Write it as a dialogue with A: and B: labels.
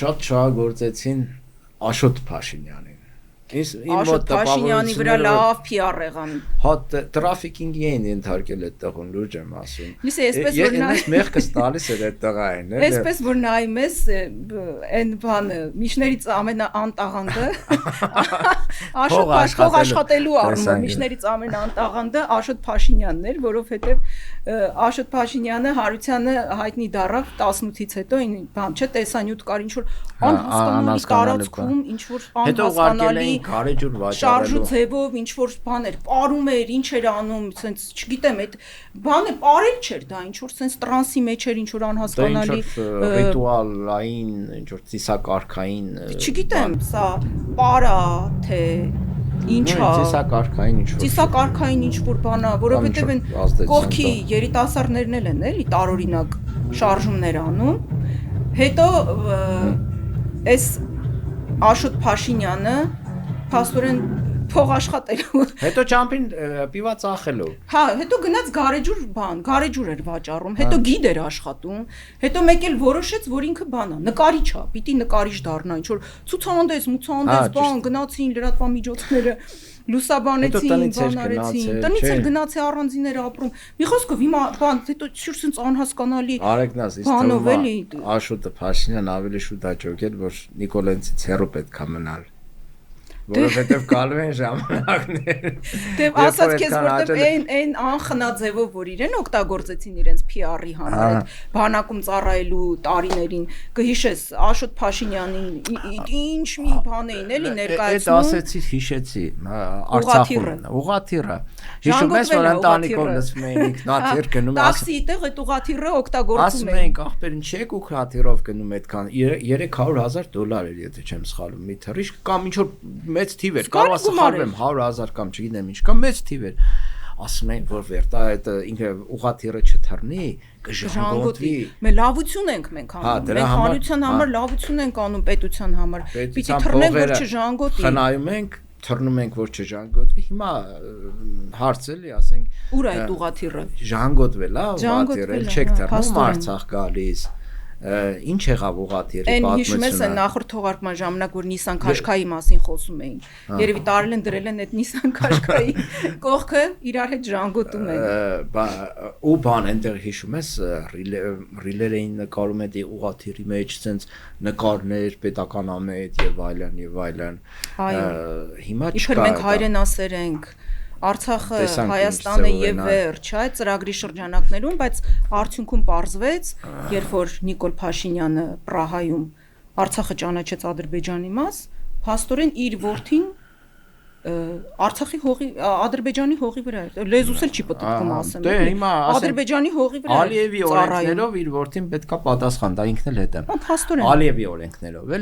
A: շատ շահագործեցին Աշոտ Փաշինյանին։
B: Աշոտ Փաշինյանի վրա լավ PR եղան։
A: Հա տրաֆիկինգի էին ենթարկել այդ տղուն, լուրջ եմ ասում։
B: Լսի, այսպես որ նա
A: մեղքս տալիս էր այդ տղային, էլի։
B: Այսպես որ նայում ես այն բանը, միջներից ամենաանտաղանդը Աշոտ աշխատելու առումով միջներից ամենաանտաղանդը Աշոտ Փաշինյանն էր, որովհետև Աշոտ Փաշինյանը Հարությանը հայտնի դառավ 18-ից հետո, բան չէ, տեսանյութ կար ինչ-որ անհասկանալի տարածքում, ինչ-որ անհասկանալի
A: գարեջուր վաճառելու
B: շարժու ձևով ինչ-որ բաներ պարում էր, ինչ էր անում, sense չգիտեմ, այդ բանը պարել չէր դա, ինչ-որ sense տրանսի մեջ էր, ինչ-որ անհասկանալի
A: ռիտուալային, ինչ-որ ծիսակարգային
B: չգիտեմ, սա պարա թե ինչա ծիսակարգային ինչ-որ բանա, որովհետև են կողքի երիտասարդներն են էլի տարօրինակ շարժումներ անում, հետո այս Աշոտ Փաշինյանը փաստորեն փող աշխատելու
A: հետո ճամփին պիվա ծախելու
B: հա հետո գնաց գարեջուր էր վաճառում հետո գիդ էր աշխատում հետո մեկ էլ որոշեց որ ինքը բանա նկարիչ է պիտի նկարիչ դառնա ինչ որ ցուցահանդես բան գնացին լրատվամիջոցները լուսաբանեցին բան արեցին տնից էլ գնացի առանձիներ ապրում մի խոսքով հիմա բան հետո շուրսից անհասկանալի
A: արեգնաս իսկ Աշոտը Փաշինյան ավելի շուտ աճոկել որ Նիկոլենցից հեռու պետք է մնալ որովհետև գալու են ժամանակներ
B: դեպ ասած քեզ որտեվ այն անխնաձևով որ իրեն օգտագործեցին իրենց PR-ի համար այդ բանակում ծառայելու տարիներին կհիշես Աշոտ Փաշինյանին ինչ մի բան էին էլի ներկայացնում
A: այդ ասեցի հիշեցի Արցախում ուղաթիռը հիշում ես որ ընտանիքով լսում էին ինքնաթիռ գնում
B: տաքսիի տեղ այդ ուղաթիռը օգտագործում
A: ասում էին ախպեր ինչ եք ուղաթիռով գնում այդքան $300,000 էր եթե չեմ սխալվում մի թռիչ կամ ինչ որ մեծ թիվ էր կարող ասխարվեմ 100,000 կամ չգիտեմ ինչ կամ մեծ թիվ էր ասում էին որ վերտա այդ ինքը ուղաթիռը չթռնի կժանգոտվի
B: մենք լավություն ենք մենք անում մենք հանրության համար լավություն ենք անում պետության համար պիտի թռնենք որ չժանգոտի
A: խնայում ենք թռնում ենք որ չժանգոտվի հիմա հարց էլի ասենք
B: ուր է այդ ուղաթիռը
A: ժանգոտվել է ուղաթիռը չեք թռնում Արցախ գալիս ինչ եղավ ուղաթիռի պատմությունը։
B: Այն հիշում ես այն նախորդ թողարկման ժամանակ որ Nissan Qashqai մասին խոսում էին։ Երևի տարել են դրել են այդ Nissan Qashqai կողքը իրար հետ ժանգոտում են։
A: Ու բան այնտեղ հիշում ես ռիլեր էին նկարում այդ ուղաթիռի մեջ sense նկարներ պետականամետ եւ այլն։ Հիմա չկա։
B: Իբր մենք հայրենասեր ենք Արցախը Հայաստանը եւ վերջ, այդ ծրագրի շրջանակներում, բայց արդյունքում պարզվեց, երբ որ Նիկոլ Փաշինյանը Պրահայում Արցախը ճանաչեց Ադրբեջանի մաս, փաստորեն իր որդին Արցախի հողի Ադրբեջանի հողի վրա էր։ Լեզուս էլ չի պատկվում ասեմ։
A: Դե հիմա
B: Ադրբեջանի հողի վրա
A: Ալիևի օրենքներով իր որդին պետքա պատասխան, դա ինքն էլ հետ է։
B: Փաստորեն
A: Ալիևի օրենքներով էլի։